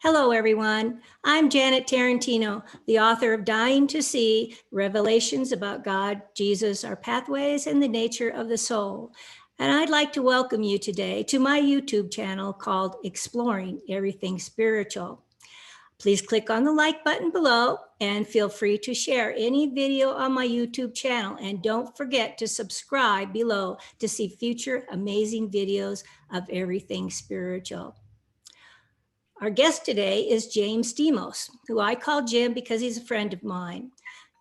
Hello, everyone. I'm Janet Tarantino, the author of Dying to See, Revelations about God, Jesus, Our Pathways, and the Nature of the Soul. And I'd like to welcome you today to my YouTube channel called Exploring Everything Spiritual. Please click on the like button below and feel free to share any video on my YouTube channel. And don't forget to subscribe below to see future amazing videos of everything spiritual. Our guest today is Jamesdemos, who I call Jim because he's a friend of mine.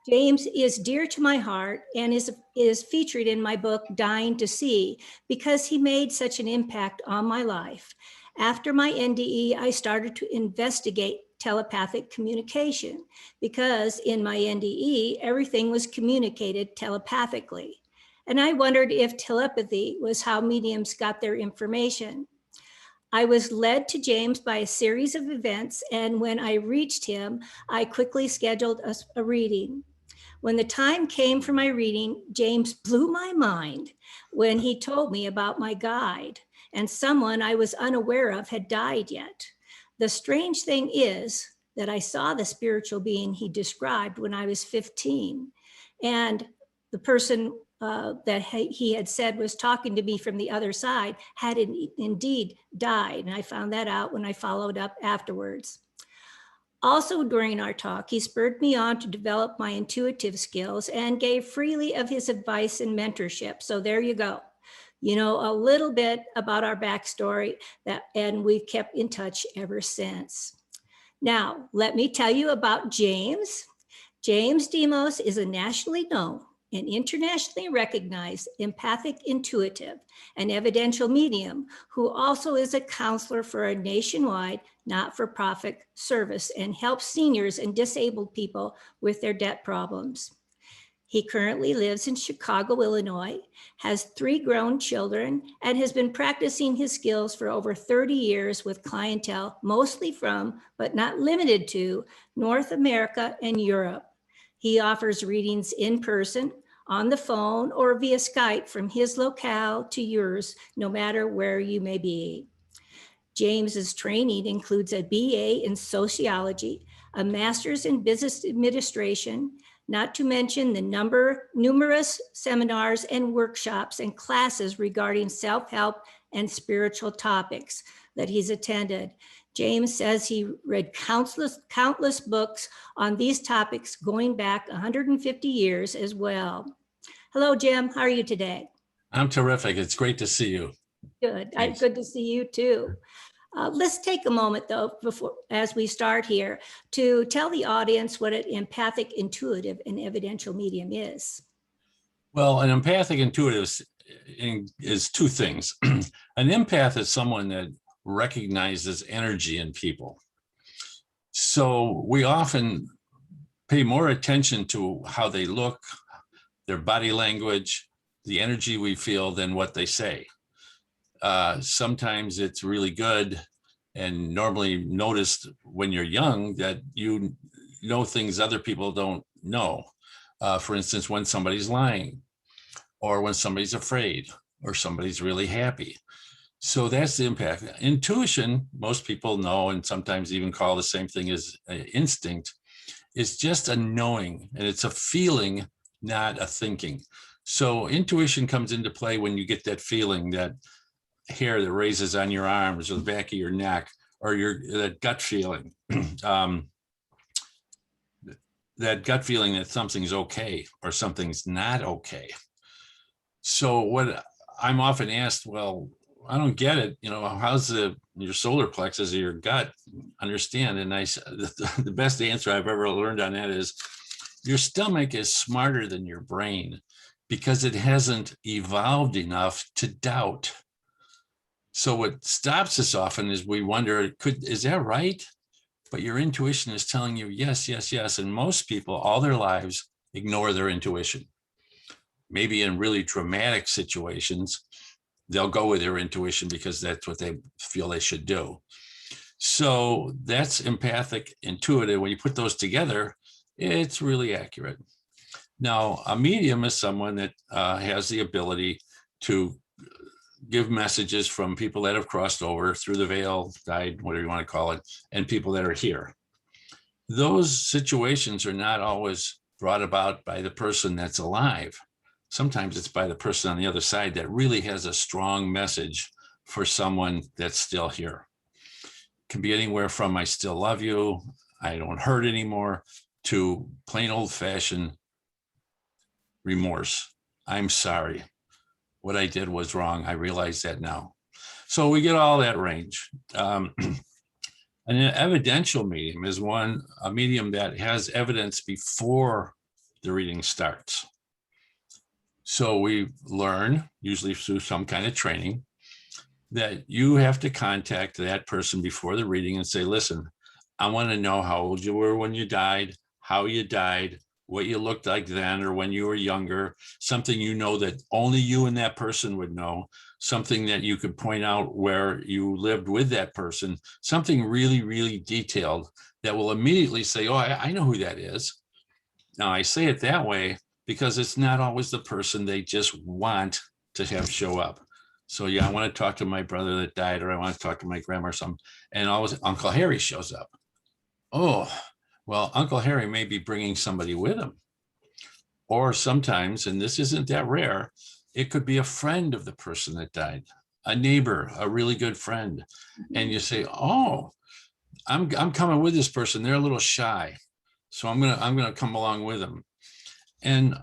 James is dear to my heart and is featured in my book, Dying to See, because he made such an impact on my life. After my NDE, I started to investigate telepathic communication because in my NDE, everything was communicated telepathically. And I wondered if telepathy was how mediums got their information. I was led to James by a series of events, and when I reached him, I quickly scheduled a reading. When the time came for my reading, James blew my mind when he told me about my guide, and someone I was unaware of had died yet. The strange thing is that I saw the spiritual being he described when I was 15, and the person that he had said was talking to me from the other side had indeed died. And I found that out when I followed up afterwards. Also during our talk, he spurred me on to develop my intuitive skills and gave freely of his advice and mentorship. So there you go. You know, a little bit about our backstory and we've kept in touch ever since. Now, let me tell you about James. Jamesdemos is a nationally known and internationally recognized empathic intuitive and evidential medium who also is a counselor for a nationwide not-for-profit service and helps seniors and disabled people with their debt problems. He currently lives in Chicago, Illinois, has 3 grown children, and has been practicing his skills for over 30 years with clientele, mostly from, but not limited to, North America and Europe. He offers readings in person, on the phone, or via Skype from his locale to yours, no matter where you may be. James's training includes a BA in Sociology, a Master's in Business Administration, not to mention the numerous seminars and workshops and classes regarding self-help and spiritual topics that he's attended. James says he read countless books on these topics going back 150 years as well. Hello, Jim. How are you today? I'm terrific. It's great to see you. Good. Good to see you too. Let's take a moment though, as we start here, to tell the audience what an empathic, intuitive, and evidential medium is. Well, an empathic intuitive is 2 things. An empath is someone that recognizes energy in people. So we often pay more attention to how they look, their body language, the energy we feel than what they say. Sometimes it's really good and normally noticed when you're young that you know things other people don't know. For instance, when somebody's lying, or when somebody's afraid, or somebody's really happy. So that's the impact. Intuition, most people know, and sometimes even call the same thing as instinct, is just a knowing, and it's a feeling, not a thinking. So intuition comes into play when you get that feeling, that hair that raises on your arms or the back of your neck, or that gut feeling, that gut feeling that something's okay or something's not okay. So what I'm often asked, well, I don't get it. You know, how's your solar plexus or your gut understand? And the best answer I've ever learned on that is your stomach is smarter than your brain because it hasn't evolved enough to doubt. So what stops us often is we wonder, is that right? But your intuition is telling you yes, yes, yes. And most people all their lives ignore their intuition. Maybe in really dramatic situations, they'll go with their intuition because that's what they feel they should do. So that's empathic, intuitive. When you put those together, it's really accurate. Now, a medium is someone that has the ability to give messages from people that have crossed over through the veil, died, whatever you want to call it, and people that are here. Those situations are not always brought about by the person that's alive. Sometimes it's by the person on the other side that really has a strong message for someone that's still here. It can be anywhere from I still love you, I don't hurt anymore, to plain old-fashioned remorse. I'm sorry. What I did was wrong. I realize that now. So we get all that range. An evidential medium is a medium that has evidence before the reading starts. So we learn, usually through some kind of training, that you have to contact that person before the reading and say, listen, I want to know how old you were when you died, how you died, what you looked like then or when you were younger, something you know that only you and that person would know, something that you could point out where you lived with that person, something really, really detailed that will immediately say, oh, I know who that is. Now, I say it that way because it's not always the person they just want to have show up. So yeah, I want to talk to my brother that died, or I want to talk to my grandma or something. And always Uncle Harry shows up. Oh, well, Uncle Harry may be bringing somebody with him. Or sometimes, and this isn't that rare, it could be a friend of the person that died, a neighbor, a really good friend. And you say, oh, I'm coming with this person. They're a little shy. So I'm gonna come along with them. And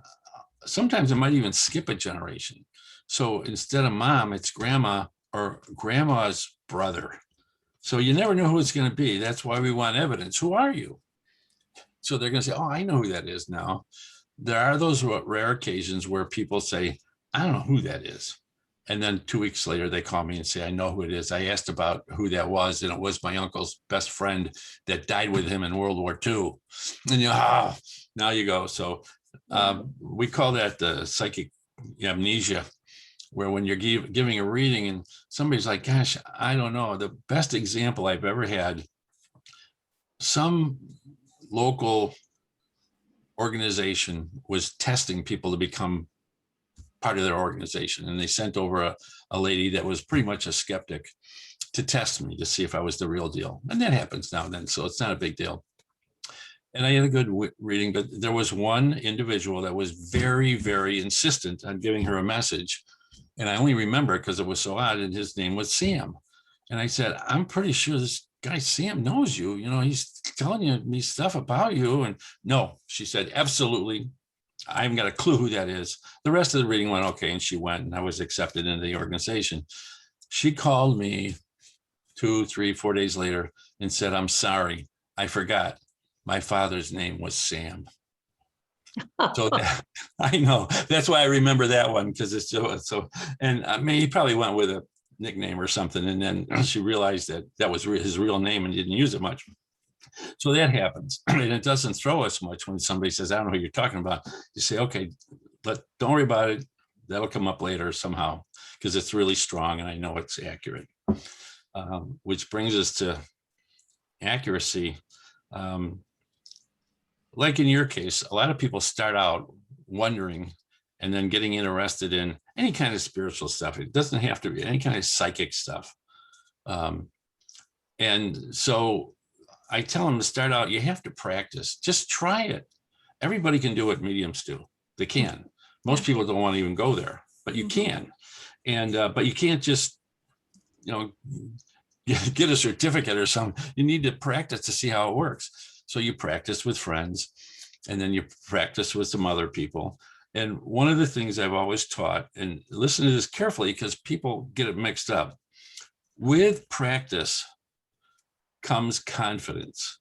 sometimes it might even skip a generation. So instead of mom, it's grandma or grandma's brother. So you never know who it's going to be. That's why we want evidence. Who are you? So they're going to say, oh, I know who that is now. There are those rare occasions where people say, I don't know who that is. And then 2 weeks later, they call me and say, I know who it is. I asked about who that was, and it was my uncle's best friend that died with him in World War II. And now you go. So we call that the psychic amnesia, where when you're giving a reading and somebody's like, gosh, I don't know. The best example I've ever had, some local organization was testing people to become part of their organization. And they sent over a lady that was pretty much a skeptic to test me to see if I was the real deal. And that happens now and then, so it's not a big deal. And I had a good reading, but there was one individual that was very, very insistent on giving her a message. And I only remember because it was so odd, and his name was Sam. And I said, I'm pretty sure this guy Sam knows you. You know, he's telling you me stuff about you. And no, she said, absolutely. I haven't got a clue who that is. The rest of the reading went okay, and she went, and I was accepted into the organization. She called me 2, 3, 4 days later and said, I'm sorry, I forgot. My father's name was Sam. So I know, that's why I remember that one, because it's so, and I mean, he probably went with a nickname or something, and then she realized that that was his real name and didn't use it much. So that happens, and it doesn't throw us much when somebody says, I don't know who you're talking about. You say, okay, but don't worry about it. That'll come up later somehow, because it's really strong and I know it's accurate. Which brings us to accuracy. Like in your case, a lot of people start out wondering and then getting interested in any kind of spiritual stuff. It doesn't have to be any kind of psychic stuff. And so I tell them to start out, you have to practice. Just try it. Everybody can do what mediums do. They can. Most people don't want to even go there, but you can. And but you can't just, you know, get a certificate or something. You need to practice to see how it works. So you practice with friends, and then you practice with some other people. And one of the things I've always taught, and listen to this carefully because people get it mixed up, with practice comes confidence.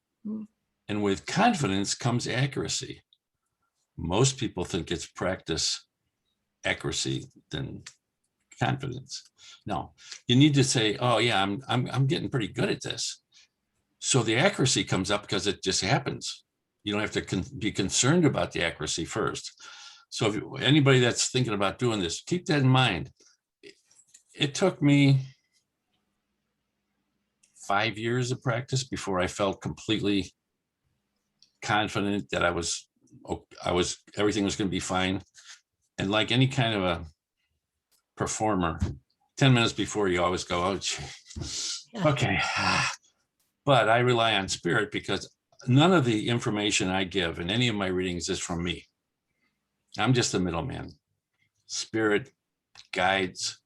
And with confidence comes accuracy. Most people think it's practice, accuracy, than confidence. No, you need to say, oh yeah, I'm getting pretty good at this. So the accuracy comes up because it just happens. You don't have to be concerned about the accuracy first. So if anybody that's thinking about doing this, keep that in mind. It took me 5 years of practice before I felt completely confident that everything was going to be fine. And like any kind of a performer, it 10 minutes before, you always go, oh, gee. Yeah. Okay. But I rely on spirit because none of the information I give in any of my readings is from me. I'm just a middleman. Spirit guides,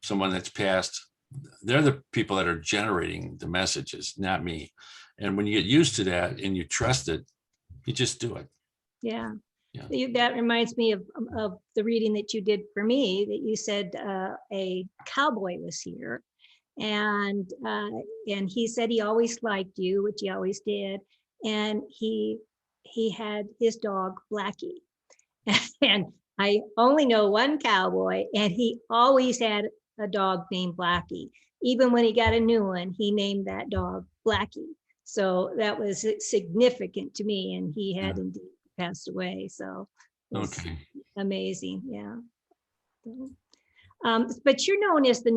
someone that's passed. They're the people that are generating the messages, not me. And when you get used to that and you trust it, you just do it. Yeah. Yeah. That reminds me of the reading that you did for me, that you said a cowboy was here, and he said he always liked you, which he always did, and he had his dog Blackie, and I only know one cowboy, and he always had a dog named Blackie. Even when he got a new one, he named that dog Blackie. So that was significant to me, and he had indeed passed away. So it was amazing. Yeah. But you're known as the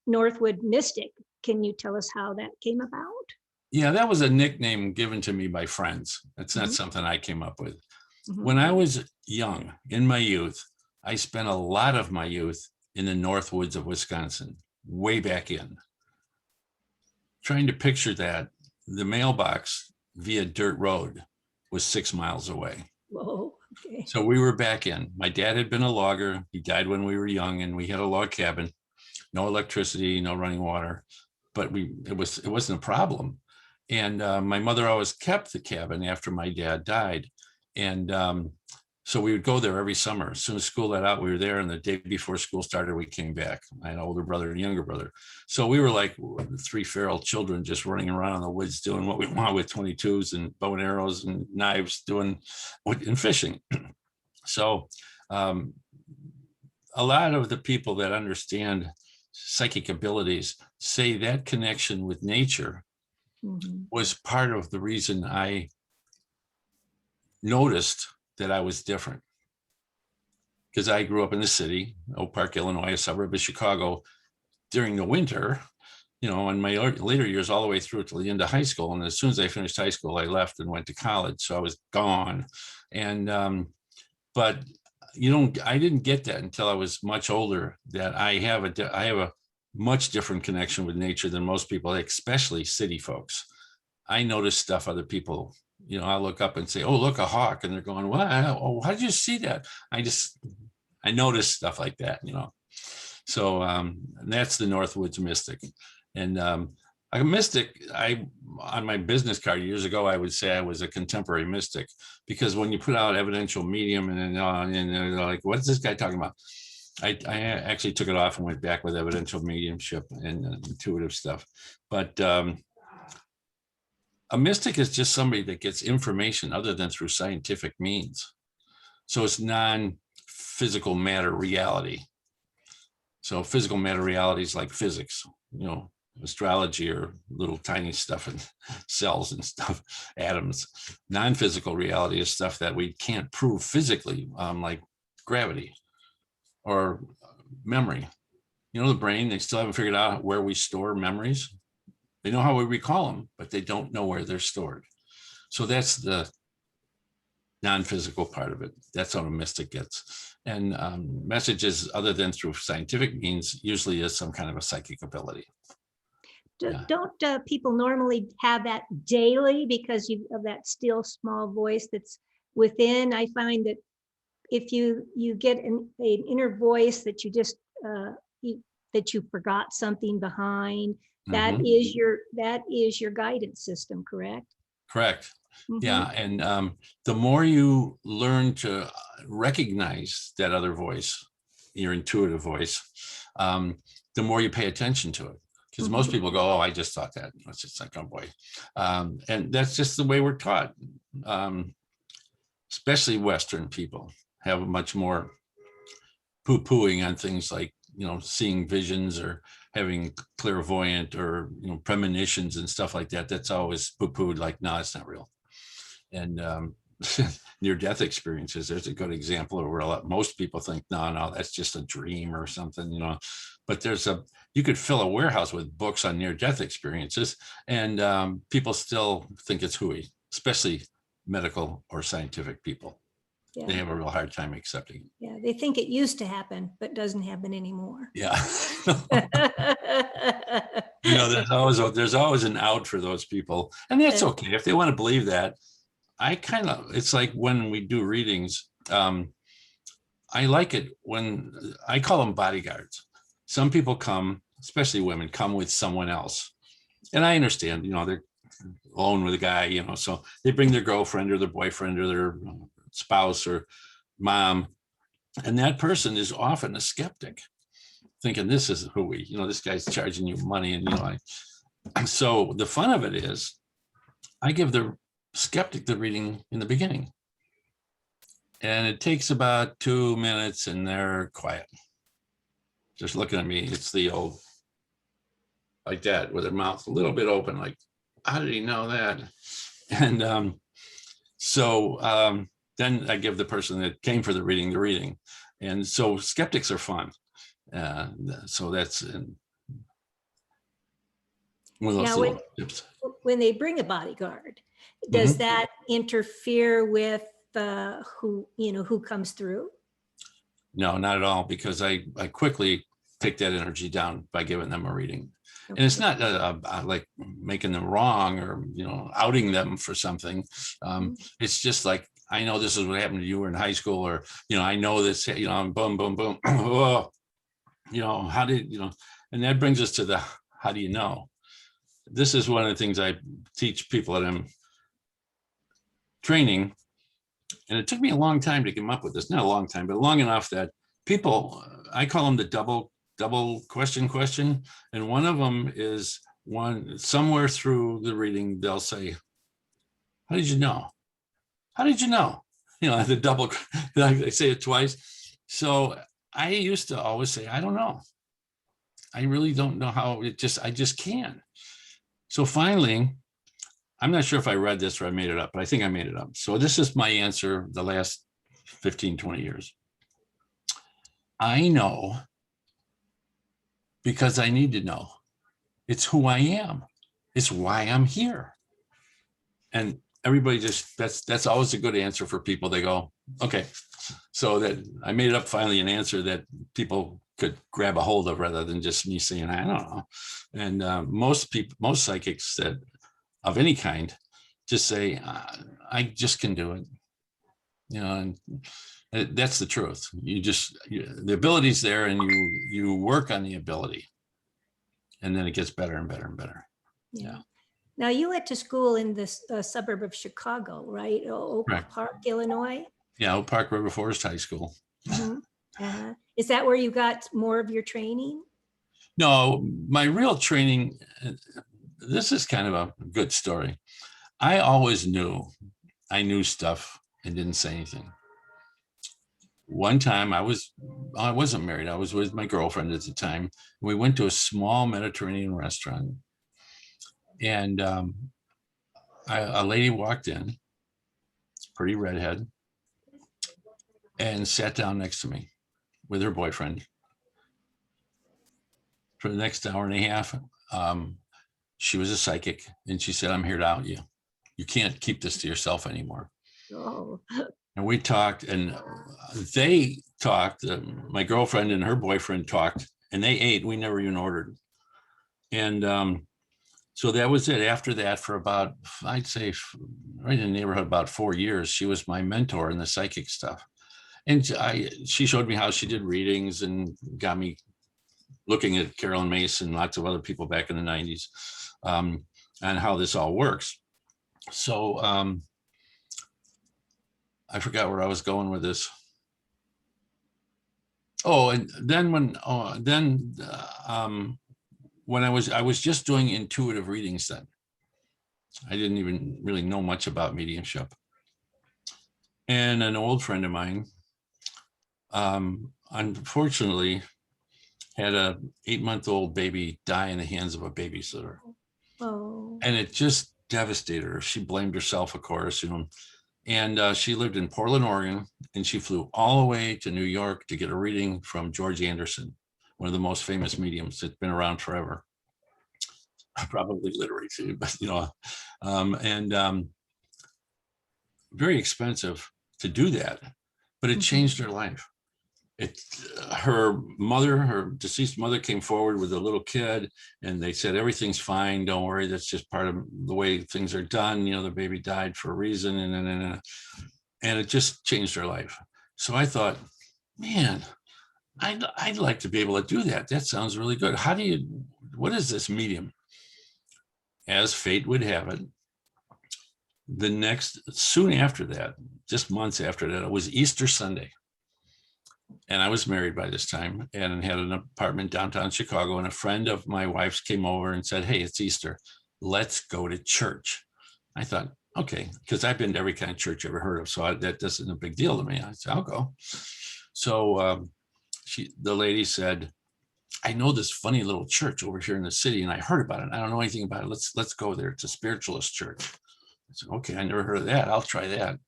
Northwood Mystic. Can you tell us how that came about? Yeah, that was a nickname given to me by friends. It's not something I came up with. Mhm. When I was young, in my youth, I spent a lot of my youth in the Northwoods of Wisconsin, way back in. Trying to picture that, the mailbox via dirt road was 6 miles away. Whoa, okay. So we were back in. My dad had been a logger. He died when we were young, and we had a log cabin, no electricity, no running water, but it wasn't a problem. And my mother always kept the cabin after my dad died. And so we would go there every summer. As soon as school let out, we were there. And the day before school started, we came back. I had an older brother and younger brother. So we were like 3 feral children just running around in the woods doing what we want with 22s and bow and arrows and knives, and fishing. So a lot of the people that understand psychic abilities say that connection with nature was part of the reason I noticed that I was different, because I grew up in the city, Oak Park, Illinois, a suburb of Chicago, during the winter, in my later years, all the way through till the end of high school. And as soon as I finished high school, I left and went to college. So I was gone. And, but I didn't get that until I was much older, that I have a much different connection with nature than most people, especially city folks. I notice stuff other people, I look up and say, oh, look, a hawk. And they're going, what? Oh, how did you see that? I notice stuff like that, So that's the Northwoods Mystic. And a mystic, on my business card years ago, I would say I was a contemporary mystic, because when you put out evidential medium and they're like, what's this guy talking about? I actually took it off and went back with evidential mediumship and intuitive stuff. But a mystic is just somebody that gets information other than through scientific means. So it's non-physical matter reality. So physical matter reality is like physics, astrology, or little tiny stuff in cells and stuff, atoms. Non-physical reality is stuff that we can't prove physically, like gravity or memory. The brain, they still haven't figured out where we store memories. They know how we recall them, but they don't know where they're stored. So that's the non-physical part of it. That's how a mystic gets. And messages other than through scientific means usually is some kind of a psychic ability. Don't people normally have that daily because of that still small voice that's within? I find that if you get an inner voice that you just that you forgot something behind, that is your guidance system, correct? Correct. Yeah. And the more you learn to recognize that other voice, your intuitive voice, the more you pay attention to it. Because most people go, oh, I just thought that. It's just like, oh boy. And that's just the way we're taught. Especially Western people have much more poo-pooing on things like, seeing visions or having clairvoyant or, premonitions and stuff like that. That's always poo-pooed, like, no, it's not real. And near-death experiences, there's a good example of where most people think, no, that's just a dream or something, But you could fill a warehouse with books on near-death experiences, and people still think it's hooey, especially medical or scientific people. Yeah. They have a real hard time accepting it. Yeah, they think it used to happen, but doesn't happen anymore. Yeah. There's always an out for those people, and that's okay if they want to believe that. It's like when we do readings, I like it when I call them bodyguards. Some people come, especially women, come with someone else, and I understand, they're alone with a guy, so they bring their girlfriend or their boyfriend or their spouse or mom, and that person is often a skeptic, thinking this is hooey, this guy's charging you money, and so the fun of it is I give the skeptic the reading in the beginning, and it takes about 2 minutes, and they're quiet, just looking at me. It's the old like that, with their mouth a little bit open, like, how did he know that? And so then I give the person that came for the reading. And so skeptics are fun. So that's one of those Now, little tips. when they bring a bodyguard, does that interfere with who comes through? No, not at all, because I quickly take that energy down by giving them a reading. Okay. And it's not like making them wrong or, outing them for something. It's just like, I know this is what happened to you in high school, or, I know this, boom, boom, boom. How did, and that brings us to the, how do you know? This is one of the things I teach people that I'm training. And it took me a long time to come up with this, not a long time, but long enough that people, I call them the double question. And one of them is somewhere through the reading, they'll say, how did you know? How did you know? The double, they say it twice. So I used to always say, I don't know. I really don't know how I just can. So finally, I'm not sure if I read this or I made it up, but I think I made it up. So this is my answer the last 15, 20 years. I know because I need to know. It's who I am. It's why I'm here. And everybody that's always a good answer for people. They go, okay. So that I made it up finally, an answer that people could grab a hold of rather than just me saying, I don't know. And most psychics that of any kind just say, I just can do it. And that's the truth. The ability's there, and you work on the ability, and then it gets better and better and better. Yeah. Now, you went to school in this suburb of Chicago, right? Oak Park, Illinois? Yeah, Oak Park River Forest High School. Is that where you got more of your training? No, my real training, this is kind of a good story. I always knew I knew stuff and didn't say anything. One time I wasn't married. I was with my girlfriend at the time. We went to a small Mediterranean restaurant, and a lady walked in, pretty redhead, and sat down next to me with her boyfriend. For the next hour and a half, she was a psychic, and she said, I'm here to out you. You can't keep this to yourself anymore. Oh. And we talked, and they talked, my girlfriend and her boyfriend talked, and they ate. We never even ordered. And so that was it. After that, for about, I'd say right in the neighborhood, about 4 years, she was my mentor in the psychic stuff. And she showed me how she did readings and got me looking at Carolyn Mason and lots of other people back in the 90s, and how this all works. So I forgot where I was going with this. Oh, and then when I was just doing intuitive readings then. I didn't even really know much about mediumship. And an old friend of mine, unfortunately, had a 8-month-old baby die in the hands of a babysitter. Oh. And it just devastated her. She blamed herself, of course, and she lived in Portland, Oregon, and she flew all the way to New York to get a reading from George Anderson, one of the most famous mediums that's been around forever. Probably literary too, but very expensive to do that. but it changed her life. Her deceased mother came forward with a little kid, and they said, everything's fine, don't worry, that's just part of the way things are done. The baby died for a reason, and it just changed her life. So I thought, man, I'd like to be able to do that. That sounds really good. What is this medium? As fate would have it, soon after that, just months after that, it was Easter Sunday. And I was married by this time and had an apartment downtown Chicago. And a friend of my wife's came over and said, hey, it's Easter. Let's go to church. I thought, okay, because I've been to every kind of church I've ever heard of. So that isn't a big deal to me. I said, I'll go. So the lady said, I know this funny little church over here in the city, and I heard about it. I don't know anything about it. Let's go there. It's a spiritualist church. I said, okay, I never heard of that. I'll try that.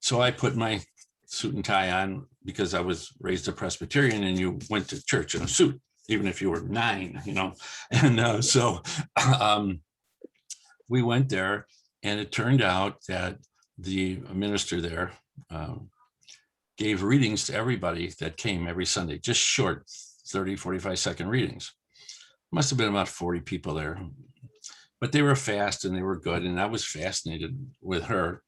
So I put my suit and tie on because I was raised a Presbyterian, and you went to church in a suit, even if you were 9, And so we went there, and it turned out that the minister there gave readings to everybody that came every Sunday, just short 30, 45-second readings. Must have been about 40 people there, but they were fast and they were good. And I was fascinated with her.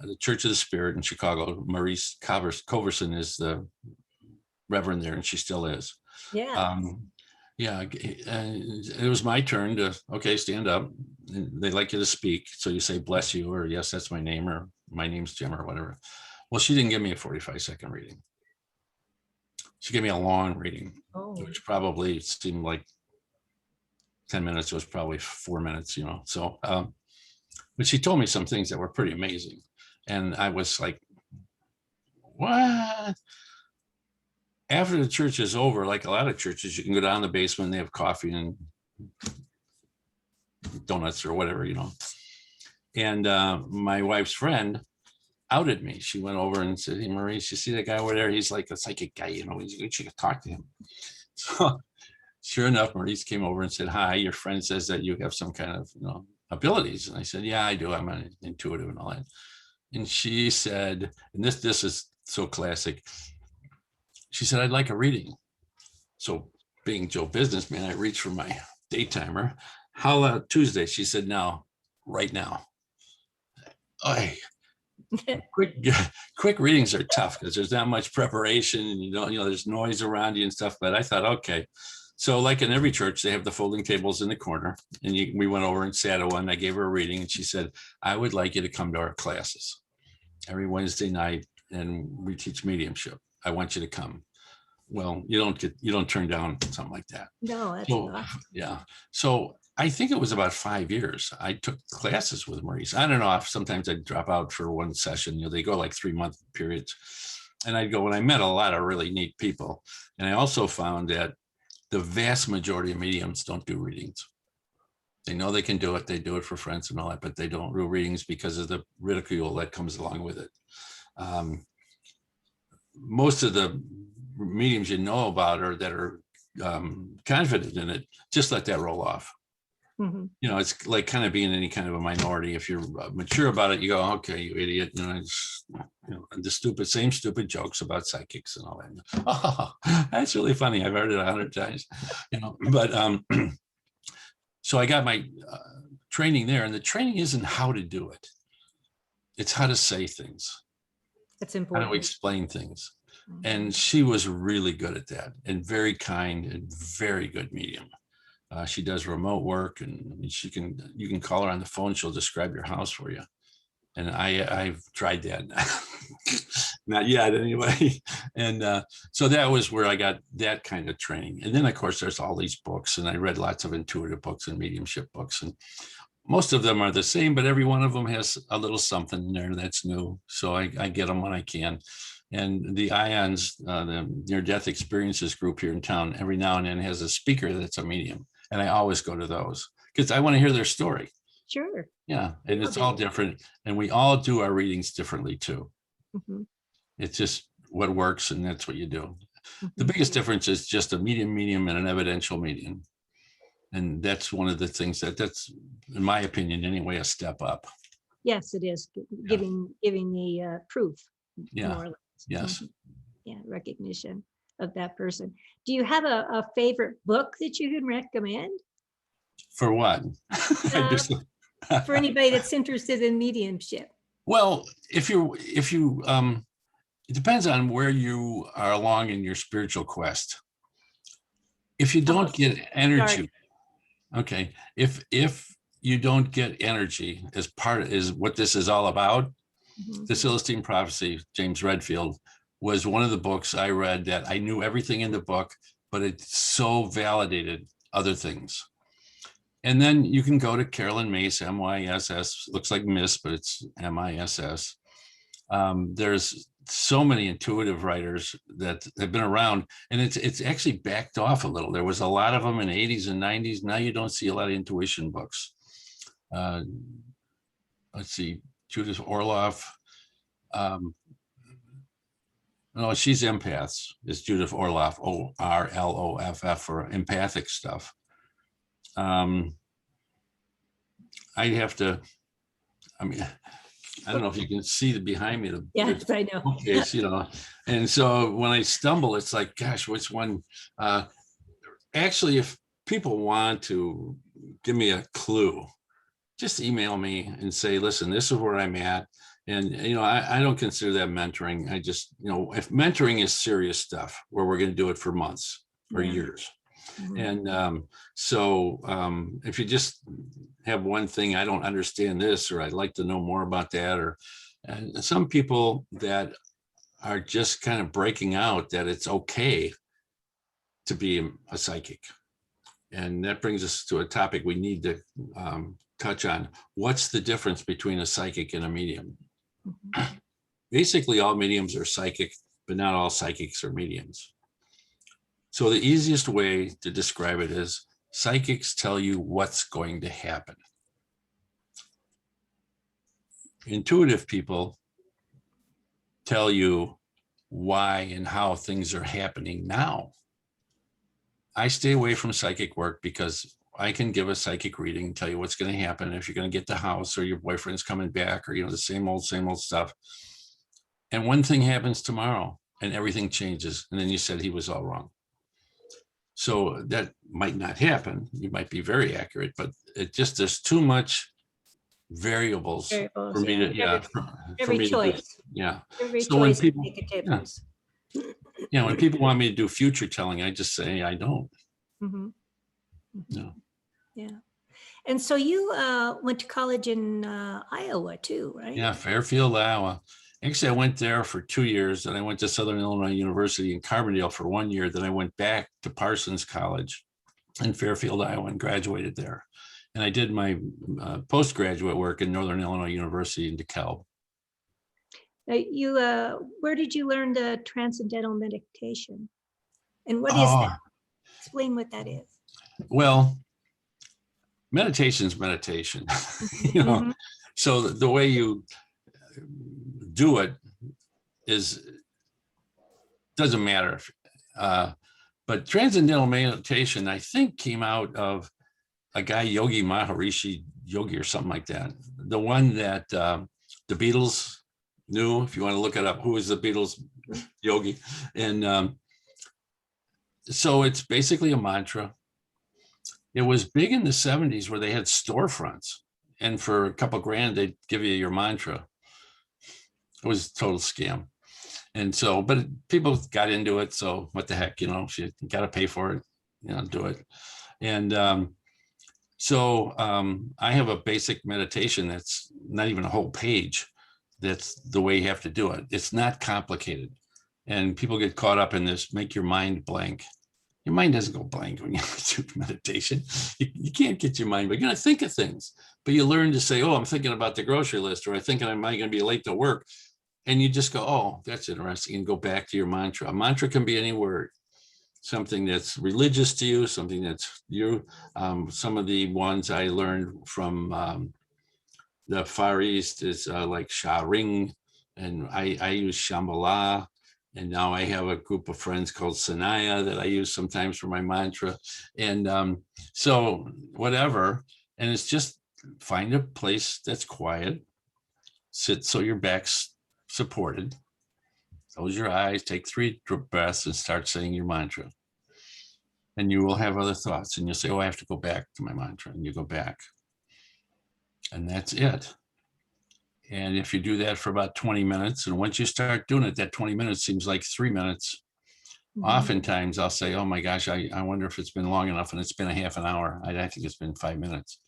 The Church of the Spirit in Chicago, Maurice Coverson is the reverend there, and she still is. Yeah. It was my turn to, okay, stand up. And they like you to speak. So you say, bless you, or yes, that's my name, or my name's Jim, or whatever. Well, she didn't give me a 45-second reading. She gave me a long reading, which probably seemed like 10 minutes. It was probably 4 minutes, So, but she told me some things that were pretty amazing. And I was like, what? After the church is over, like a lot of churches, you can go down in the basement and they have coffee and donuts or whatever, And my wife's friend outed me. She went over and said, hey, Maurice, you see that guy over there? He's like a psychic guy, you should talk to him. So sure enough, Maurice came over and said, hi, your friend says that you have some kind of, abilities. And I said, yeah, I do. I'm an intuitive and all that. And she said, and this is so classic. She said, I'd like a reading. So being Joe businessman, I reached for my day timer. How about Tuesday? She said, no, right now. Quick readings are tough because there's not much preparation, and there's noise around you and stuff. But I thought, okay. So like in every church, they have the folding tables in the corner, and we went over and sat at one. I gave her a reading, and she said, I would like you to come to our classes every Wednesday night, and we teach mediumship. I want you to come. Well, you don't turn down something like that. No, that's awesome. Yeah. So I think it was about 5 years. I took classes with Maurice. I don't know if sometimes I'd drop out for one session. They go like 3-month periods, and I'd go. And I met a lot of really neat people. And I also found that the vast majority of mediums don't do readings. They know they can do it. They do it for friends and all that, but they don't do readings because of the ridicule that comes along with it. Most of the mediums about or that are confident in it, just let that roll off. Mm-hmm. It's like kind of being any kind of a minority. If you're mature about it, you go, okay, you idiot. The same stupid jokes about psychics and all that. Oh, that's really funny. I've heard it 100 times. But so I got my training there, and the training isn't how to do it. It's how to say things. That's important. How to explain things. Mm-hmm. And she was really good at that, and very kind and very good medium. She does remote work, and you can call her on the phone. She'll describe your house for you. And I've tried that. Not yet anyway. And so that was where I got that kind of training. And then of course there's all these books, and I read lots of intuitive books and mediumship books, and most of them are the same, but every one of them has a little something in there that's new. So I get them when I can. And the IONS, the near-death experiences group here in town, every now and then has a speaker that's a medium. And I always go to those because I want to hear their story. Sure. Yeah. And it's all different. And we all do our readings differently too. Mm-hmm. It's just what works, and that's what you do. Mm-hmm. The biggest difference is just a medium and an evidential medium. And that's one of the things that's, in my opinion anyway, a step up. Yes, it is giving the proof, Yeah. more or less. Yes. Yeah, recognition of that person. Do you have a favorite book that you can recommend For what? for anybody that's interested in mediumship? Well, if you it depends on where you are along in your spiritual quest. If you don't get energy, okay, if you don't get energy as part is what this is all about, the Celestine Prophecy, James Redfield, was one of the books I read that I knew everything in the book, but it so validated other things. And then you can go to Carolyn Myss, M-Y-S-S, looks like Miss, but it's M-I-S-S. There's so many intuitive writers that have been around, and it's actually backed off a little. There was a lot of them in the 80s and 90s. Now you don't see a lot of intuition books. Let's see, Judith Orloff. No, she's empaths. It's Judith Orloff, O-R-L-O-F-F, for empathic stuff. I'd have to, I mean, I don't know if you can see the behind me. Yes, I know. Okay, you know, and so when I stumble, it's like, gosh, which one? Actually, if people want to give me a clue, just email me and say, listen, this is where I'm at. And, you know, I don't consider that mentoring. I just, you know, if mentoring is serious stuff where we're going to do it for months or years. And if you just have one thing, I don't understand this, or I'd like to know more about that, or and some people that are just kind of breaking out that it's okay to be a psychic. And that brings us to a topic we need to touch on. What's the difference between a psychic and a medium? Basically, all mediums are psychic, but not all psychics are mediums. So the easiest way to describe it is psychics tell you what's going to happen. Intuitive people tell you why and how things are happening now. I stay away from psychic work because I can give a psychic reading and tell you what's going to happen, if you're going to get the house, or your boyfriend's coming back, or, you know, the same old stuff. And one thing happens tomorrow and everything changes. And then you said he was all wrong. So that might not happen. You might be very accurate, but it just, there's too much variables for me to, every choice. Every so when choice people, make a difference. when people want me to do future telling, I just say, I don't. No. Yeah. And so you went to college in Iowa too, right? Yeah, Fairfield, Iowa. Actually, I went there for 2 years, and I went to Southern Illinois University in Carbondale for 1 year. Then I went back to Parsons College in Fairfield, Iowa, and graduated there. And I did my postgraduate work in Northern Illinois University in DeKalb. Where did you learn the transcendental meditation? And what is that? Explain what that is. Well, meditation's meditation. You know, so the way you do it doesn't matter. But transcendental meditation, I think, came out of a guy, Yogi Maharishi Yogi, or something like that. The one that the Beatles knew, if you want to look it up, who is the Beatles Yogi? And so it's basically a mantra. It was big in the 70s where they had storefronts, and for a couple grand, they'd give you your mantra. It was a total scam. And so, but people got into it. So what the heck, you know, you got to pay for it, you know, do it. And I have a basic meditation that's not even a whole page. That's the way you have to do it. It's not complicated. And people get caught up in this, make your mind blank. Your mind doesn't go blank when you do meditation. You can't get your mind, but you're going to think of things. But you learn to say, oh, I'm thinking about the grocery list, or I'm thinking, am I going to be late to work? And you just go, oh, that's interesting, and go back to your mantra. A mantra can be any word, something that's religious to you, something that's you. Some of the ones I learned from the Far East is like Sha Ring, and I use Shambhala. And now I have a group of friends called Sanaya that I use sometimes for my mantra. And so whatever, and it's just find a place that's quiet Sit so your back's supported. Close your eyes, take 3 breaths and start saying your mantra. And you will have other thoughts and you'll say, oh, I have to go back to my mantra, and you go back. And that's it. And if you do that for about 20 minutes, and once you start doing it, that 20 minutes seems like 3 minutes. Oftentimes I'll say, oh my gosh, I wonder if it's been long enough, and it's been a half an hour. I think it's been 5 minutes.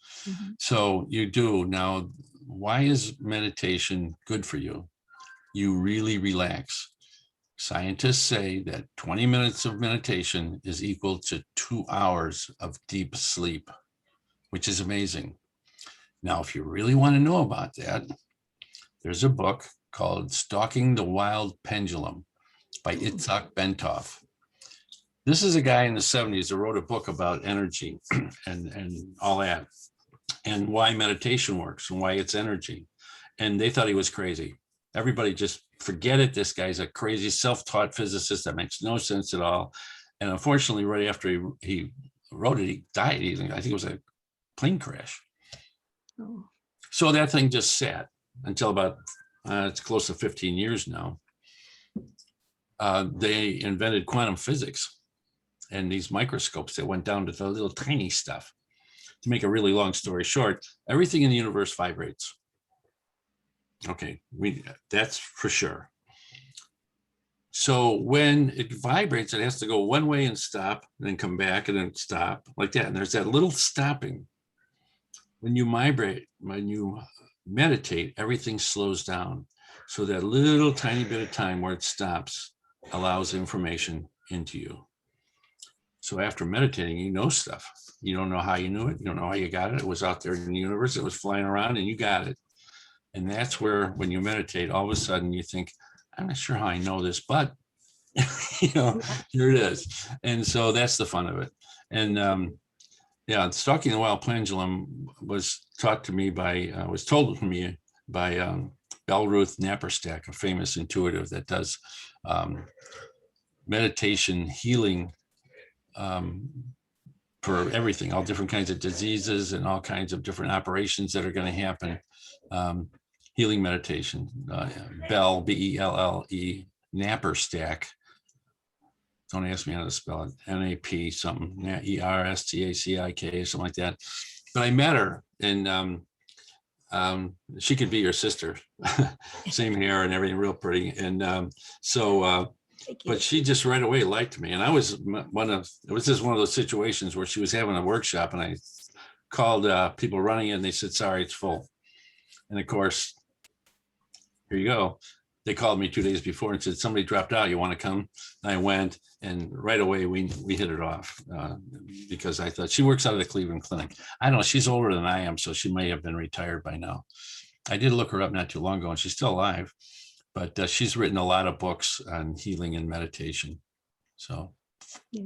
So you do. Now, why is meditation good for you? You really relax. Scientists say that 20 minutes of meditation is equal to 2 hours of deep sleep, which is amazing. Now, if you really want to know about that, there's a book called Stalking the Wild Pendulum by Itzhak Bentov. This is a guy in the 70s who wrote a book about energy and all that, and why meditation works and why it's energy. And they thought he was crazy. Everybody just forget it. This guy's a crazy self-taught physicist. That makes no sense at all. And unfortunately, right after he wrote it, he died. I think it was a plane crash. Oh. So that thing just sat until about, it's close to 15 years now. They invented quantum physics and these microscopes that went down to the little tiny stuff. To make a really long story short, everything in the universe vibrates. Okay, that's for sure. So when it vibrates, it has to go one way and stop, and then come back and then stop like that. And there's that little stopping. When you meditate, everything slows down. So that little tiny bit of time where it stops allows information into you. So after meditating, you know stuff. You don't know how you knew it. You don't know how you got it. It was out there in the universe. It was flying around and you got it. And that's where, when you meditate, all of a sudden you think, I'm not sure how I know this, but here it is. And so that's the fun of it. And Stalking the Wild Pendulum was taught to me was told to me by Belruth Napperstack, a famous intuitive that does meditation healing for everything, all different kinds of diseases and all kinds of different operations that are going to happen. Healing meditation, Bell, B-E-L-L-E, Napperstack. Don't ask me how to spell it. N-A-P something, E-R-S-T-A-C-I-K, something like that. But I met her, and she could be your sister. Same hair and everything, real pretty. And but she just right away liked me. And it was just one of those situations where she was having a workshop, and I called people running it, and they said, sorry, it's full. And of course, here you go. They called me 2 days before and said, somebody dropped out, you want to come? And I went, and right away we hit it off because I thought, she works out of the Cleveland Clinic. I don't know, she's older than I am, so she may have been retired by now. I did look her up not too long ago, and she's still alive, but she's written a lot of books on healing and meditation. So yeah,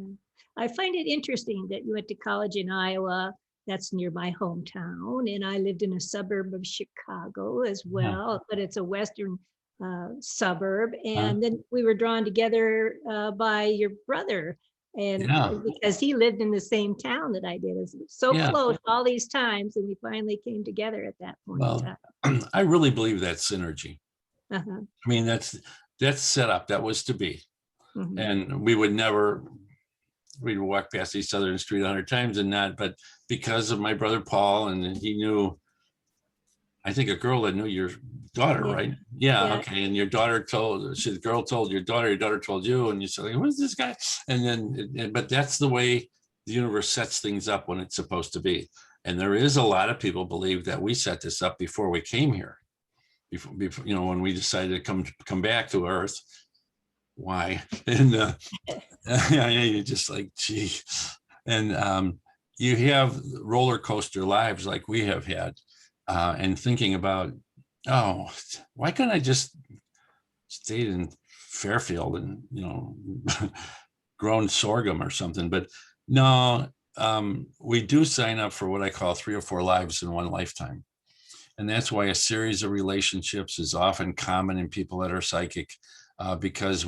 I find it interesting that you went to college in Iowa. That's near my hometown, and I lived in a suburb of Chicago as well, but it's a western suburb. And then we were drawn together by your brother, and because he lived in the same town that I did. It was so close all these times, and we finally came together at that point. Well, I really believe that's synergy. I mean, that's set up. That was to be, and we'd walk past each other in the street 100 times and not, but because of my brother Paul, and he knew, I think, a girl that knew your daughter, right? Yeah, okay. And your daughter the girl told your daughter told you, and you said, what is this guy? And then, but that's the way the universe sets things up when it's supposed to be. And there is a lot of people believe that we set this up before we came here. Before when we decided to come back to Earth. Why? And you're just like, gee. And you have roller coaster lives like we have had, and thinking about, oh, why couldn't I just stayed in Fairfield and grown sorghum or something? But no, we do sign up for what I call 3 or 4 lives in one lifetime. And that's why a series of relationships is often common in people that are psychic, because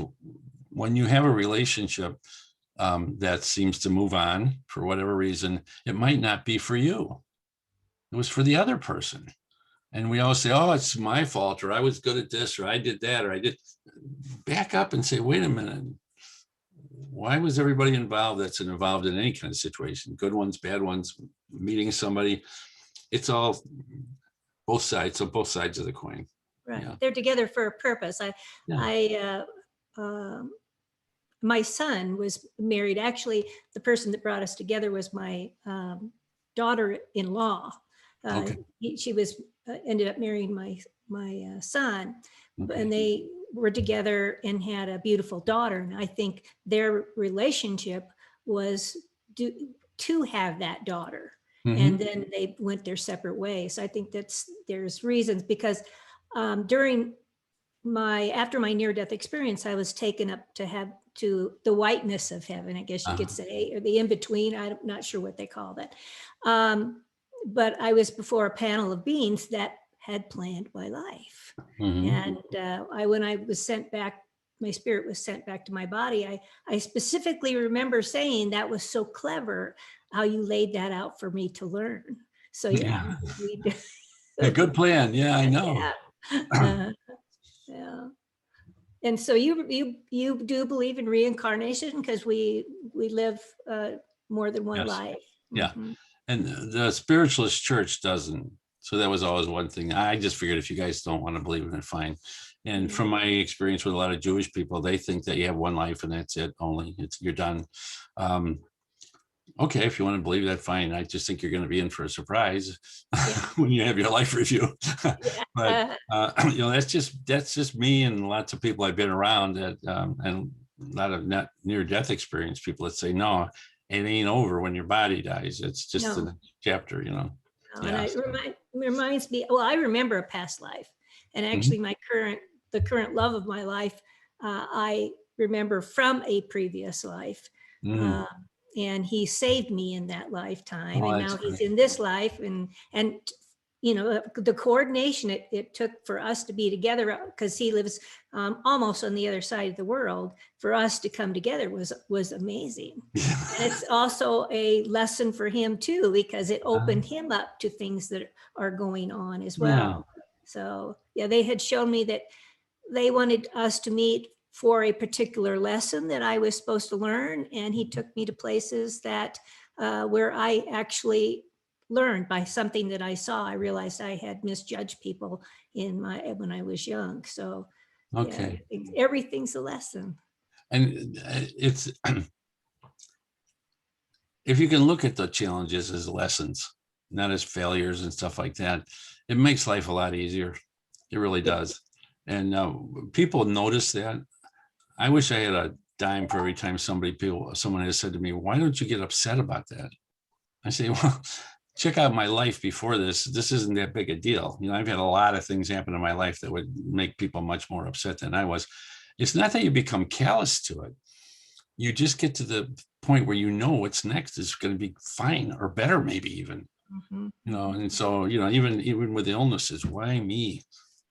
when you have a relationship that seems to move on for whatever reason, it might not be for you. It was for the other person. And we always say, oh, it's my fault, or I was good at this, or I did that, or I did. Back up and say, wait a minute. Why was everybody involved that's involved in any kind of situation? Good ones, bad ones, meeting somebody. It's all both sides. So both sides of the coin. Right. Yeah. They're together for a purpose. My son was married. Actually, the person that brought us together was my daughter-in-law. Okay. She was ended up marrying my son, Okay. and they were together and had a beautiful daughter. And I think their relationship was to have that daughter. Mhm. And then they went their separate ways. I think there's reasons, because after my near-death experience, I was taken up to the whiteness of heaven, I guess you could say, or the in-between. I'm not sure what they call that. But I was before a panel of beings that had planned my life. And when I was sent back, my spirit was sent back to my body. I specifically remember saying, that was so clever how you laid that out for me to learn. So yeah. A good plan. Yeah, I know. Yeah. Yeah. And so you do believe in reincarnation, because we live more than one life. Yeah. And the spiritualist church doesn't. So that was always one thing. I just figured, if you guys don't want to believe in it, fine. And from my experience with a lot of Jewish people, they think that you have one life and that's it only. You're done. Okay, if you want to believe that, fine. I just think you're going to be in for a surprise when you have your life review. But that's just me and lots of people I've been around that, and a lot of near-death experience people that say, no, it ain't over when your body dies. It's just a chapter, And it reminds me, well, I remember a past life, and actually the current love of my life, I remember from a previous life. And he saved me in that lifetime, and now he's in this life, and the coordination it took for us to be together, because he lives almost on the other side of the world. For us to come together was amazing. And it's also a lesson for him too, because it opened him up to things that are going on as well. So yeah, they had shown me that they wanted us to meet for a particular lesson that I was supposed to learn. And he took me to places that where I actually learned by something that I saw. I realized I had misjudged people when I was young. So yeah, everything's a lesson. And it's, if you can look at the challenges as lessons, not as failures and stuff like that, it makes life a lot easier. It really does. And people notice that. I wish I had a dime for every time someone has said to me, why don't you get upset about that? I say, well, check out my life before this. This isn't that big a deal. I've had a lot of things happen in my life that would make people much more upset than I was. It's not that you become callous to it. You just get to the point where what's next is going to be fine, or better, maybe even. And so, even with illnesses, why me?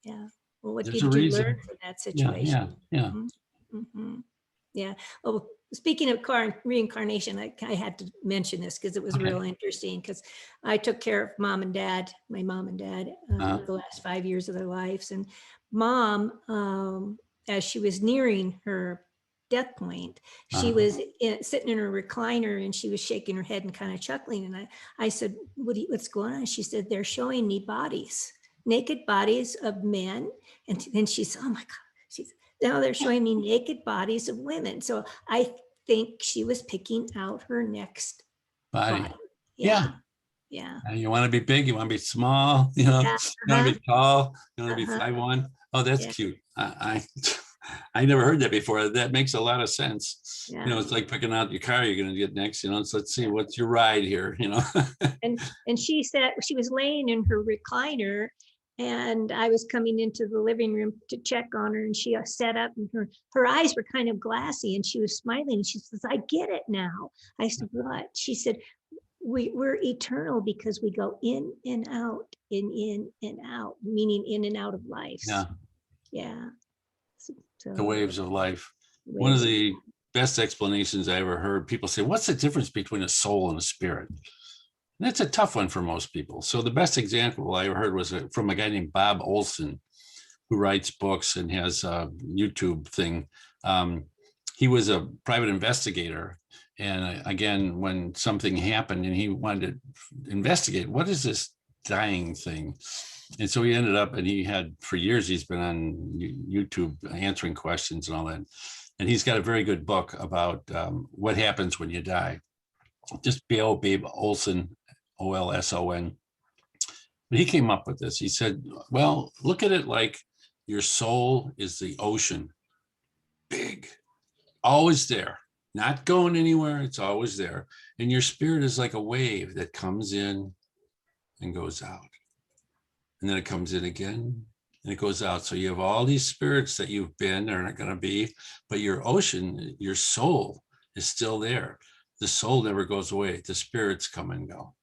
Yeah. Well, what did you learn from that situation? Yeah. Yeah. Oh, speaking of reincarnation, I had to mention this because it was real interesting, because I took care of my mom and dad, the last 5 years of their lives. And mom, as she was nearing her death point, she was sitting in her recliner, and she was shaking her head and kind of chuckling. And I said, what's going on? She said, they're showing me bodies, naked bodies of men. And then she said, oh my God, now they're showing me naked bodies of women. So I think she was picking out her next body. Yeah. You want to be big, you want to be small, you want to be tall, you want to be 5'1". Oh, that's cute. I never heard that before. That makes a lot of sense. It's like picking out your car you're going to get next, so let's see, what's your ride here, And she said, she was laying in her recliner, and I was coming into the living room to check on her, and she sat up, and her eyes were kind of glassy, and she was smiling, and she says, I get it now. I said, what? She said, we're eternal because we go in and out, in and out, meaning in and out of life. Yeah. So, the waves of life. One of the best explanations I ever heard, people say, what's the difference between a soul and a spirit? That's a tough one for most people. So the best example I ever heard was from a guy named Bob Olson, who writes books and has a YouTube thing. He was a private investigator. And again, when something happened and he wanted to investigate, what is this dying thing? And so he ended up, and he had for years, he's been on YouTube answering questions and all that. And he's got a very good book about what happens when you die. Just Babe Olson, Olson. But he came up with this. He said, well, look at it like your soul is the ocean, big, always there, not going anywhere. It's always there. And your spirit is like a wave that comes in and goes out. And then it comes in again and it goes out. So you have all these spirits that you've been or are going to be, but your ocean, your soul is still there. The soul never goes away. The spirits come and go.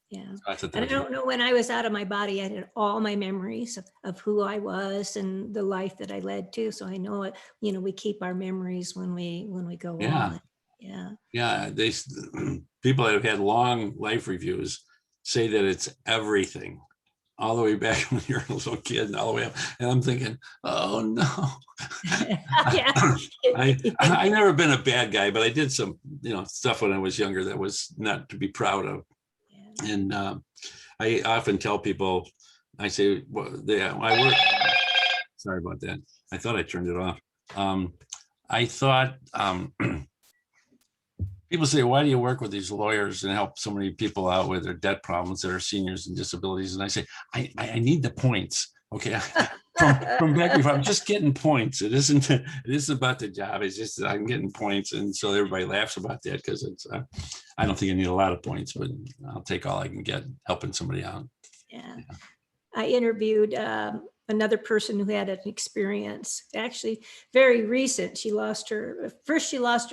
Yeah. And I don't know, when I was out of my body, I had all my memories of who I was and the life that I led to. So I know it, we keep our memories when we go on. Yeah. Yeah. People that have had long life reviews say that it's everything, all the way back when you're a little kid and all the way up. And I'm thinking, oh no. I never been a bad guy, but I did some, stuff when I was younger that was not to be proud of. And I often tell people, I say, well, I work. Sorry about that. I thought I turned it off. I thought people say, why do you work with these lawyers and help so many people out with their debt problems that are seniors and disabilities? And I say, I need the points. Okay. From back before, I'm just getting points. It isn't about the job. It's just that I'm getting points. And so everybody laughs about that because it's, I don't think I need a lot of points, but I'll take all I can get helping somebody out. Yeah. I interviewed another person who had an experience, actually very recent. She lost her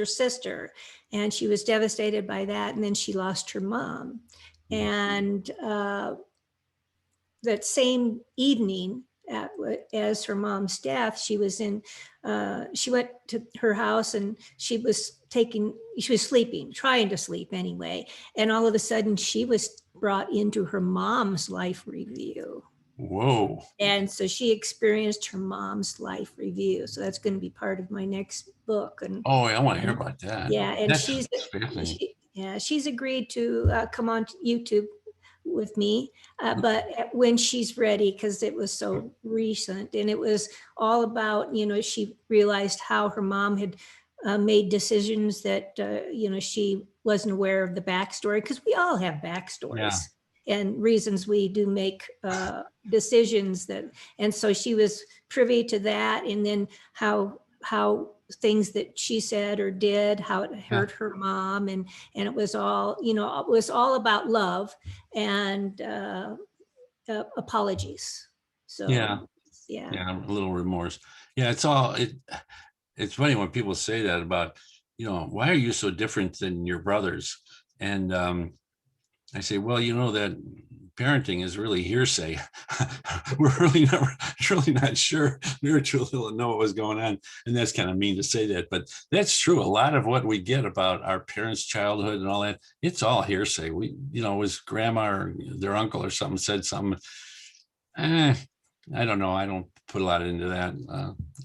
sister and she was devastated by that. And then she lost her mom. And that same evening, as her mom's death, she went to her house and she was sleeping, trying to sleep anyway. And all of a sudden she was brought into her mom's life review. Whoa. And so she experienced her mom's life review. So that's going to be part of my next book. And I want to hear about that. Yeah. And she's agreed to come on to YouTube with me, but when she's ready, because it was so recent, and it was all about, she realized how her mom had made decisions that, she wasn't aware of the backstory, because we all have backstories and reasons we do make decisions and so she was privy to that, and then how things that she said or did, how it hurt her mom, and it was all, it was all about love and apologies. So a little remorse. It's funny when people say that about, why are you so different than your brothers? And I say, well, that parenting is really hearsay. We're really not sure. We were too little to know what was going on. And that's kind of mean to say that, but that's true. A lot of what we get about our parents' childhood and all that, it's all hearsay. We, it was grandma or their uncle or something said something. I don't know. I don't put a lot into that.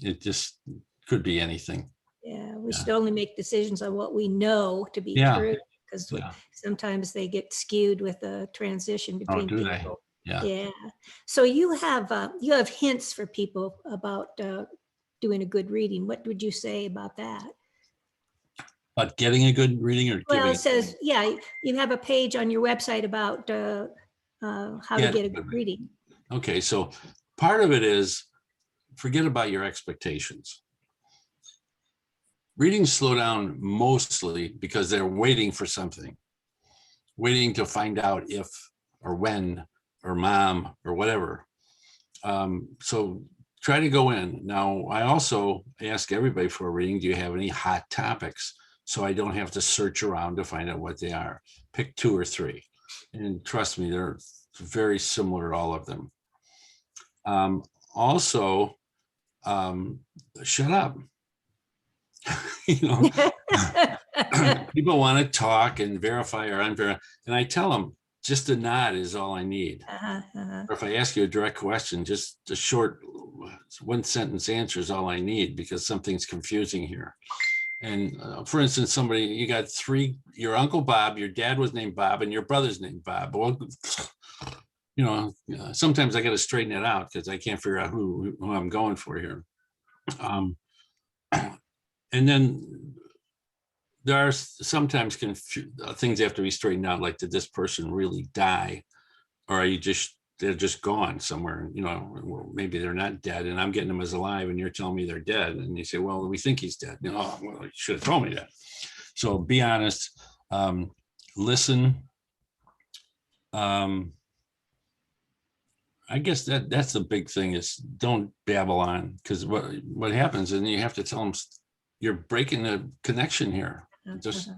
It just could be anything. Yeah, we should only make decisions on what we know to be true. Because sometimes they get skewed with the transition between people. Yeah. So you have hints for people about doing a good reading. What would you say about that? About getting a good reading, or well, it says you have a page on your website about how to get a good reading. Okay, so part of it is forget about your expectations. Readings slow down mostly because they're waiting for something, waiting to find out if or when or mom or whatever. So try to go in. Now, I also ask everybody for a reading, do you have any hot topics? So I don't have to search around to find out what they are. Pick 2 or 3. And trust me, they're very similar, all of them. Also, shut up. people want to talk and verify or unverify. And I tell them, just a nod is all I need. Or if I ask you a direct question, just a short one sentence answer is all I need, because something's confusing here. And for instance, you got your Uncle Bob, your dad was named Bob, and your brother's named Bob. Well, sometimes I got to straighten it out because I can't figure out who I'm going for here. And then there are sometimes things have to be straightened out, like, did this person really die, or they're just gone somewhere? Maybe they're not dead and I'm getting them as alive and you're telling me they're dead, and you say, well, we think he's dead. Well, you should have told me that. So be honest, listen. I guess that's the big thing, is don't babble on, because what happens, and you have to tell them, you're breaking the connection here. Just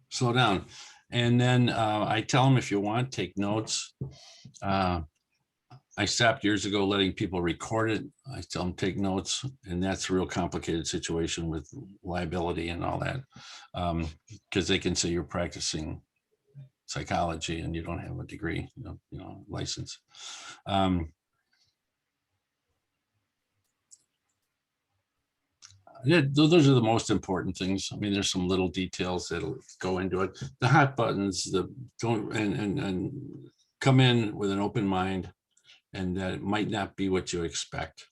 slow down. And then I tell them, if you want, take notes. I stopped years ago letting people record it. I tell them take notes, and that's a real complicated situation with liability and all that, because they can say you're practicing psychology and you don't have a degree, license. Those are the most important things. I mean, there's some little details that'll go into it. The hot buttons, and come in with an open mind, and that it might not be what you expect.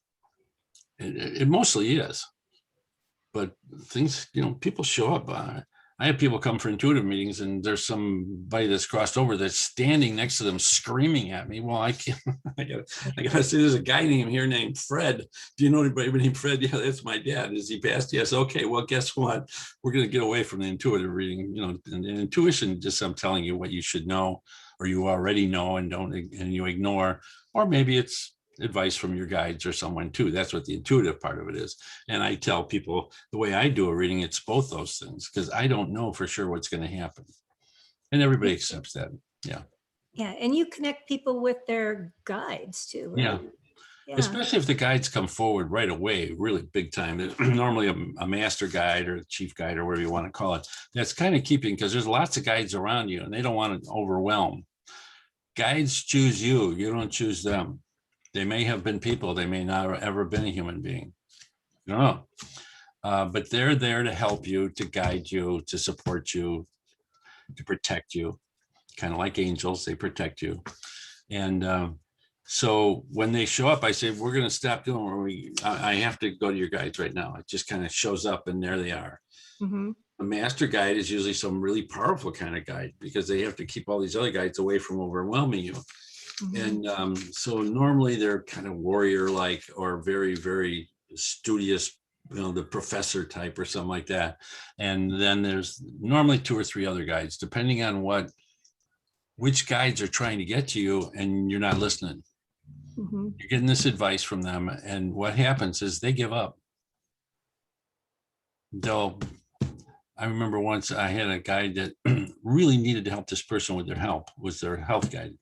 It mostly is, but things, people show up. I have people come for intuitive meetings, and there's somebody that's crossed over that's standing next to them screaming at me. Well, I can't. I gotta say, there's a guy named Fred. Do you know anybody named Fred? Yeah, that's my dad. Is he passed? Yes. Okay. Well, guess what? We're gonna get away from the intuitive reading. And intuition, just I'm telling you what you should know, or you already know and you ignore, or maybe it's advice from your guides or someone too. That's what the intuitive part of it is. And I tell people, the way I do a reading, it's both those things, because I don't know for sure what's going to happen, and everybody accepts that. Yeah And you connect people with their guides too, right? Yeah. Especially if the guides come forward right away, really big time. There's normally a master guide or a chief guide, or whatever you want to call it, that's kind of keeping, because there's lots of guides around you and they don't want to overwhelm. Guides choose you, you don't choose them. They may have been people, they may not have ever been a human being. I don't know. But they're there to help you, to guide you, to support you, to protect you. Kind of like angels, they protect you. And so when they show up, I say, we're going to stop doing I have to go to your guides right now. It just kind of shows up and there they are. Mm-hmm. A master guide is usually some really powerful kind of guide, because they have to keep all these other guides away from overwhelming you. Mm-hmm. And so normally they're kind of warrior-like, or very, very studious, the professor type or something like that. And then there's normally 2 or 3 other guides, depending on which guides are trying to get to you, and you're not listening. Mm-hmm. You're getting this advice from them, and what happens is they give up. I remember once I had a guide that really needed to help this person with their health guide.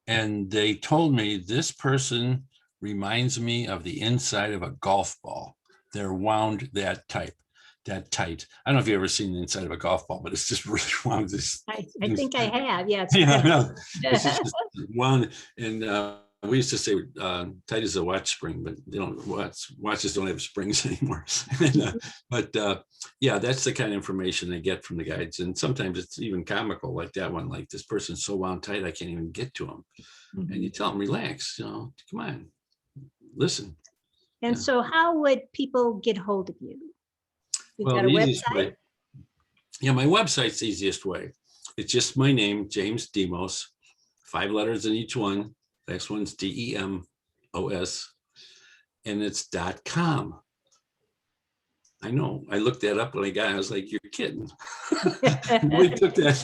And they told me, this person reminds me of the inside of a golf ball. They're wound that tight. I don't know if you've ever seen the inside of a golf ball, but it's just really wound. I think I have. Yeah. It's just wound. And we used to say tight as a watch spring, but they don't. Watches don't have springs anymore. But that's the kind of information they get from the guides. And sometimes it's even comical, like that one. Like, this person's so wound tight, I can't even get to them. Mm-hmm. And you tell them, relax. Come on, listen. And so, how would people get hold of you? You've got a website? My website's the easiest way. It's just my name, jamesdemos, 5 letters in each one. Next one's DEMOS, and it's .com. I know. I looked that up when I was like, you're kidding. We took that.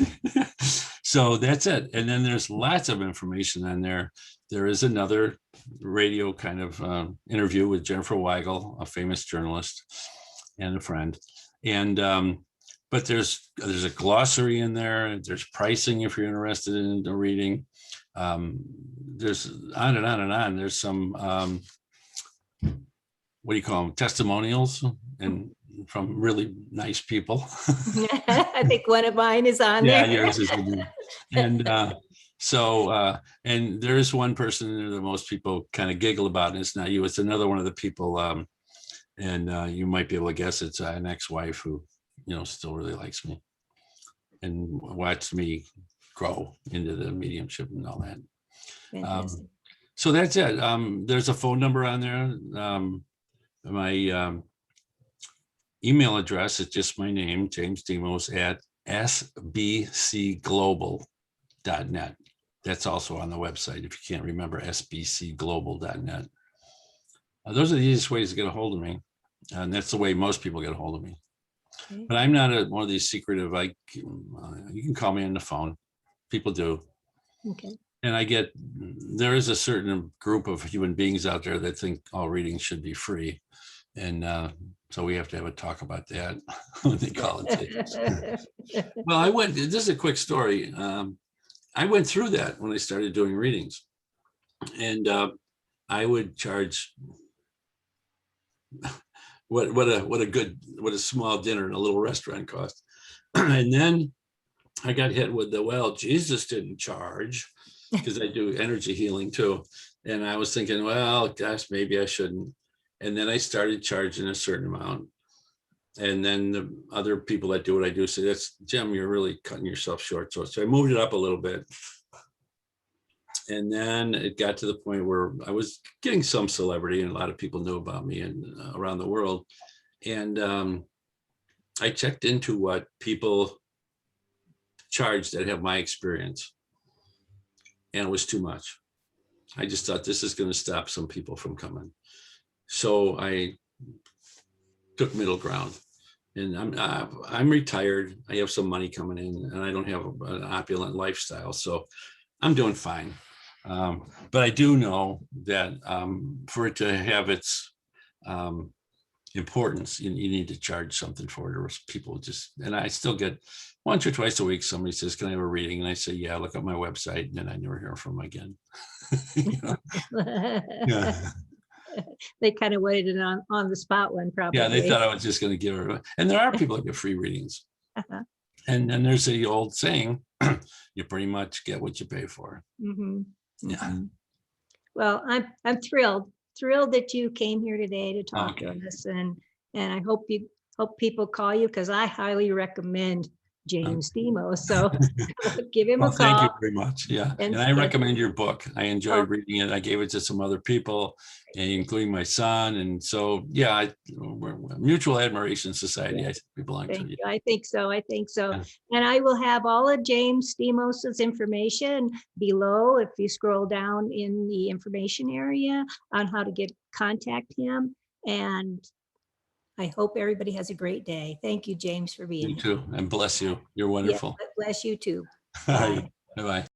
So that's it. And then there's lots of information on there. There is another radio kind of interview with Jennifer Weigel, a famous journalist and a friend. And but there's a glossary in there. There's pricing if you're interested in the reading. There's on and on and on. There's some what do you call them, testimonials, and from really nice people. I think one of mine is on Yeah, there. yours is. And and there is one person that most people kind of giggle about, and it's not you, it's another one of the people. And you might be able to guess it's an ex-wife who, still really likes me and watched me grow into the mediumship and all that. Fantastic. So that's it. There's a phone number on there. My email address is just my name, jamesdemos at sbcglobal.net. That's also on the website if you can't remember, sbcglobal.net. Those are the easiest ways to get a hold of me. And that's the way most people get a hold of me. Okay. But I'm not one of these secretive, you can call me on the phone. People do. Okay. And there is a certain group of human beings out there that think all readings should be free. And so we have to have a talk about that when they call it. Well, this is a quick story. I went through that when I started doing readings. And I would charge what a small dinner in a little restaurant cost. And then I got hit with Jesus didn't charge, because I do energy healing too. And I was thinking, well, gosh, maybe I shouldn't. And then I started charging a certain amount. And then the other people that do what I do say, that's Jim, you're really cutting yourself short. So I moved it up a little bit. And then it got to the point where I was getting some celebrity and a lot of people knew about me and around the world. And I checked into what people charge that have my experience. And it was too much. I just thought this is going to stop some people from coming. So I took middle ground. And I'm retired. I have some money coming in and I don't have an opulent lifestyle. So I'm doing fine. But I do know that for it to have its importance, you need to charge something for it, or people just, and I still get once or twice a week, somebody says, can I have a reading? And I say, yeah, look at my website. And then I never hear from them again. Yeah. They kind of waited on the spot one, probably. Yeah, they thought I was just going to give her. And there are people that get free readings. And then there's the old saying, you pretty much get what you pay for. Mm-hmm. Yeah. Mm-hmm. Well, I'm thrilled that you came here today to talk to us, and I hope people call you, because I highly recommend James Demos. So give him a call. Thank you very much. Yeah. And I recommend your book. I enjoyed reading it. I gave it to some other people, including my son. And so, yeah, we're Mutual Admiration Society. I think we belong to you. I think so. Yeah. And I will have all of James Demos's information below if you scroll down in the information area on how to contact him. And I hope everybody has a great day. Thank you, James, for being here. You too. And bless you. You're wonderful. Yeah, bless you too. Bye. Bye-bye.